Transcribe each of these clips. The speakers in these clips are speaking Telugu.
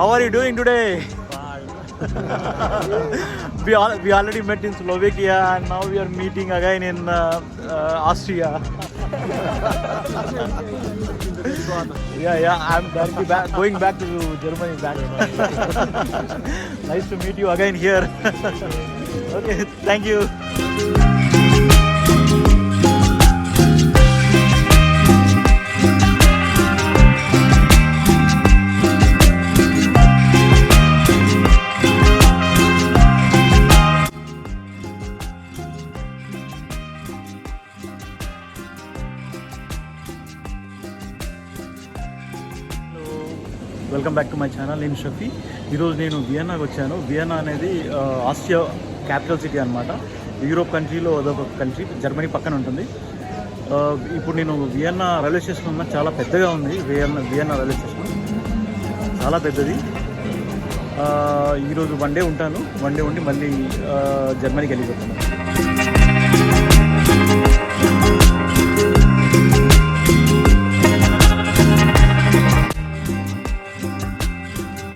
How are you doing today? We already met in Slovakia and now we are meeting again in Austria. Yeah. I'm directly going back to Germany. Nice to meet you again here. Okay, thank you. Welcome back to my channel. నేను షఫీ. ఈరోజు నేను వియన్నాకి వచ్చాను. వియన్నా అనేది ఆస్ట్రియా క్యాపిటల్ సిటీ అనమాట. యూరోప్ కంట్రీలో అదొక కంట్రీ, జర్మనీ పక్కన ఉంటుంది. ఇప్పుడు నేను వియన్నా రైల్వే స్టేషన్ ఉన్న చాలా పెద్దగా ఉంది. వియన్నా రైల్వే స్టేషన్ చాలా పెద్దది. ఈరోజు వన్ డే ఉంటాను. వన్ డే ఉండి మళ్ళీ జర్మనీకి వెళ్ళిపోతాను.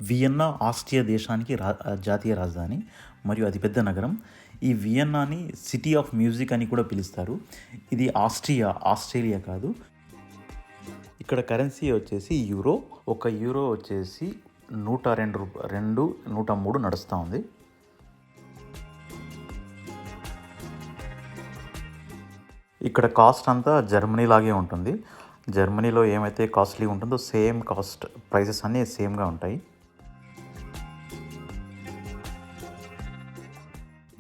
వియన్నా ఆస్ట్రియా దేశానికి జాతీయ రాజధాని మరియు అతిపెద్ద నగరం. ఈ వియన్నాని సిటీ ఆఫ్ మ్యూజిక్ అని కూడా పిలుస్తారు. ఇది ఆస్ట్రేలియా కాదు. ఇక్కడ కరెన్సీ వచ్చేసి యూరో. ఒక యూరో వచ్చేసి 102, 103 నడుస్తూ ఉంది. ఇక్కడ కాస్ట్ అంతా జర్మనీ లాగే ఉంటుంది. జర్మనీలో ఏమైతే కాస్ట్లీ ఉంటుందో సేమ్ కాస్ట్, ప్రైసెస్ అన్నీ సేమ్గా ఉంటాయి.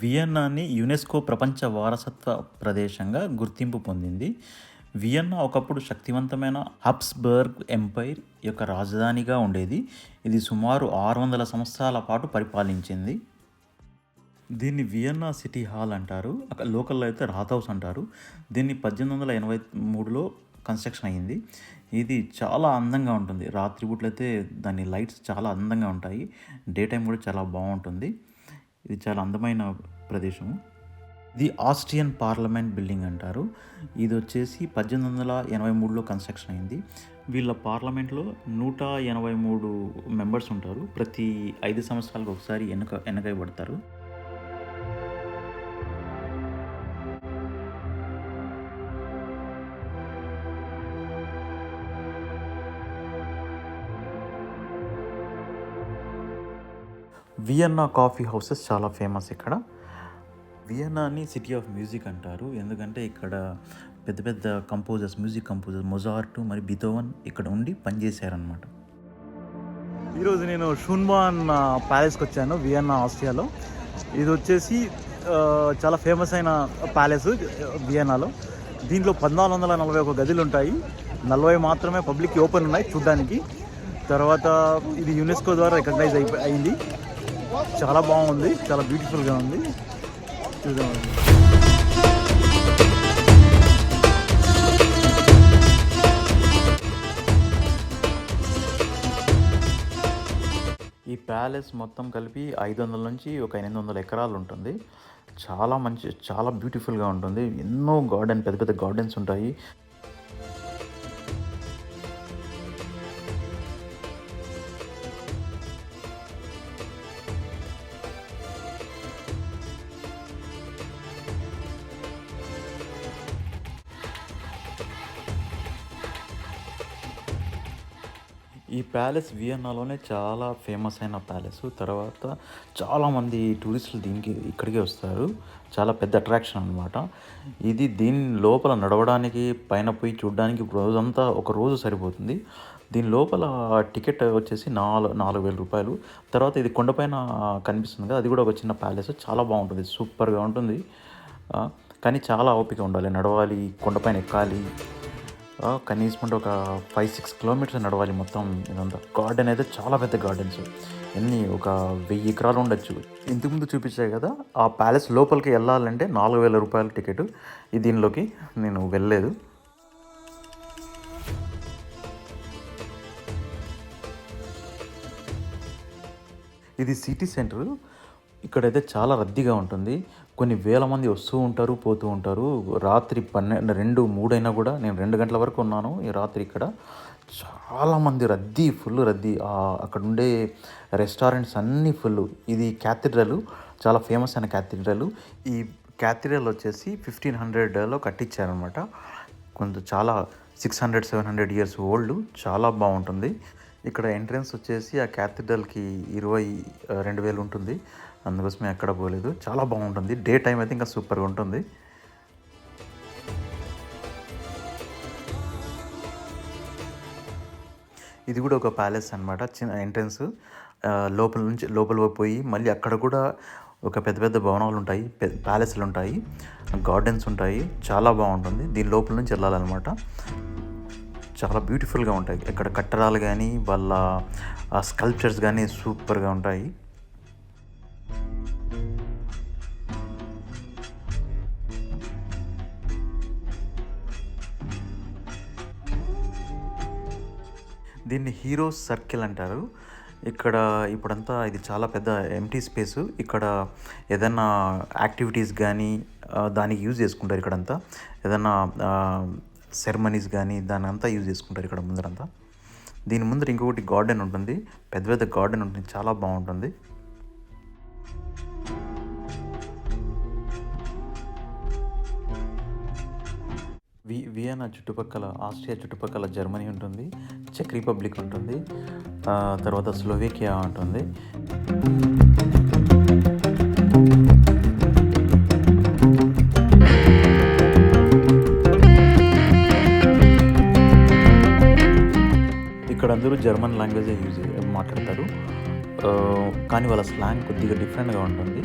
వియన్నాని యునెస్కో ప్రపంచ వారసత్వ ప్రదేశంగా గుర్తింపు పొందింది. వియన్నా ఒకప్పుడు శక్తివంతమైన హబ్స్బర్గ్ ఎంపైర్ యొక్క రాజధానిగా ఉండేది. ఇది సుమారు 600 సంవత్సరాల పాటు పరిపాలించింది. దీన్ని వియన్నా సిటీ హాల్ అంటారు. లోకల్లో అయితే రాత్ హౌస్ అంటారు. దీన్ని 1883లో కన్స్ట్రక్షన్ అయ్యింది. ఇది చాలా అందంగా ఉంటుంది. రాత్రిపూట్లు అయితే దాని లైట్స్ చాలా అందంగా ఉంటాయి. డే టైం కూడా చాలా బాగుంటుంది. ఇది చాలా అందమైన ప్రదేశము. ఇది ఆస్ట్రియన్ పార్లమెంట్ బిల్డింగ్ అంటారు. ఇది వచ్చేసి 1883లో కన్స్ట్రక్షన్ అయింది. వీళ్ళ పార్లమెంట్లో 183 మెంబర్స్ ఉంటారు. ప్రతి 5 సంవత్సరాలకు ఒకసారి ఎన్నికబడతారు. వియన్నా కాఫీ హౌసెస్ చాలా ఫేమస్ ఇక్కడ. వియన్నాని సిటీ ఆఫ్ మ్యూజిక్ అంటారు. ఎందుకంటే ఇక్కడ పెద్ద పెద్ద మ్యూజిక్ కంపోజర్స్ మొజార్ట్ మరియు బీథోవెన్ ఇక్కడ ఉండి పనిచేశారనమాట. ఈరోజు నేను షూన్బాన్ ప్యాలెస్కి వచ్చాను వియన్నా ఆస్ట్రియాలో. ఇది వచ్చేసి చాలా ఫేమస్ అయిన ప్యాలెస్ వియన్నాలో. దీంట్లో 1441 గదులు ఉంటాయి. 40 మాత్రమే పబ్లిక్ ఓపెన్ ఉన్నాయి చూడ్డానికి. తర్వాత ఇది యునెస్కో ద్వారా రికగ్నైజ్ అయింది. చాలా బాగుంది, చాలా బ్యూటిఫుల్గా ఉంది. చూద్దాం. ఈ ప్యాలెస్ మొత్తం కలిపి 500 నుంచి ఒక 800 ఎకరాలు ఉంటుంది. చాలా బ్యూటిఫుల్గా ఉంటుంది. ఎన్నో పెద్ద పెద్ద గార్డెన్స్ ఉంటాయి. ఈ ప్యాలెస్ వియన్నాలోనే చాలా ఫేమస్ అయిన ప్యాలెస్. తర్వాత చాలామంది టూరిస్టులు ఇక్కడికే వస్తారు. చాలా పెద్ద అట్రాక్షన్ అనమాట. దీని లోపల నడవడానికి, పైన పోయి చూడడానికి ఒక రోజు సరిపోతుంది. దీని లోపల టికెట్ వచ్చేసి 4,000 రూపాయలు. తర్వాత ఇది కొండపైన కనిపిస్తుంది కదా, అది కూడా ఒక చిన్న ప్యాలెస్. చాలా బాగుంటుంది, సూపర్గా ఉంటుంది. కానీ చాలా ఓపిక ఉండాలి, నడవాలి, కొండపైన ఎక్కాలి. కనీసం ఒక 5-6 కిలోమీటర్స్ నడవాలి మొత్తం. ఇదంతా గార్డెన్ అయితే చాలా పెద్ద గార్డెన్స్, ఒక 1000 ఎకరాలు ఉండొచ్చు. ఇంతకుముందు చూపించాయి కదా, ఆ ప్యాలెస్ లోపలికి వెళ్ళాలంటే 4,000 రూపాయల టికెట్. దీనిలోకి నేను వెళ్ళలేదు. ఇది సిటీ సెంటర్. ఇక్కడైతే చాలా రద్దీగా ఉంటుంది. కొన్ని వేల మంది వస్తూ ఉంటారు, పోతూ ఉంటారు. రాత్రి 12, 2, 3 అయినా కూడా, నేను 2 గంటల వరకు ఉన్నాను ఈ రాత్రి ఇక్కడ. చాలామంది రద్దీ, ఫుల్ రద్దీ. అక్కడుండే రెస్టారెంట్స్ అన్నీ ఫుల్లు. ఇది క్యాథీడ్రల్, చాలా ఫేమస్ అయిన క్యాథీడ్రల్. ఈ క్యాథీడ్రల్ వచ్చేసి 1500లో కట్టించారనమాట. చాలా 600-700 ఇయర్స్ ఓల్డ్. చాలా బాగుంటుంది. ఇక్కడ ఎంట్రన్స్ వచ్చేసి ఆ క్యాథీడ్రల్కి 22,000 ఉంటుంది. అందుకోసమే ఎక్కడ పోలేదు. చాలా బాగుంటుంది. డే టైం అయితే ఇంకా సూపర్గా ఉంటుంది. ఇది కూడా ఒక ప్యాలెస్ అనమాట. చిన్న ఎంట్రన్స్. లోపల పోయి మళ్ళీ అక్కడ కూడా ఒక పెద్ద పెద్ద భవనాలు ఉంటాయి, ప్యాలెస్లు ఉంటాయి, గార్డెన్స్ ఉంటాయి. చాలా బాగుంటుంది. దీని లోపల నుంచి వెళ్ళాలన్నమాట. చాలా బ్యూటిఫుల్గా ఉంటాయి. ఇక్కడ కట్టడాలు కానీ వాళ్ళ స్కల్ప్చర్స్ కానీ సూపర్గా ఉంటాయి. దీన్ని హీరోస్ సర్కిల్ అంటారు. ఇక్కడ ఇప్పుడంతా ఇది చాలా పెద్ద ఎంటీ స్పేసు. ఇక్కడ ఏదైనా యాక్టివిటీస్ కానీ దానికి యూజ్ చేసుకుంటారు. ఇక్కడంతా ఏదైనా సెరమనీస్ కానీ దాని అంతా యూజ్ చేసుకుంటారు ఇక్కడ ముందరంతా. దీని ముందర ఇంకొకటి గార్డెన్ ఉంటుంది, పెద్ద పెద్ద గార్డెన్ ఉంటుంది. చాలా బాగుంటుంది. వియన్నా చుట్టుపక్కల, ఆస్ట్రియా చుట్టుపక్కల జర్మనీ ఉంటుంది, చెక్ రిపబ్లిక్ ఉంటుంది, తర్వాత స్లోవేకియా ఉంటుంది. ఇక్కడ అందరూ జర్మన్ లాంగ్వేజ్ మాట్లాడతారు, కానీ వాళ్ళ స్లాంగ్ కొద్దిగా డిఫరెంట్గా ఉంటుంది.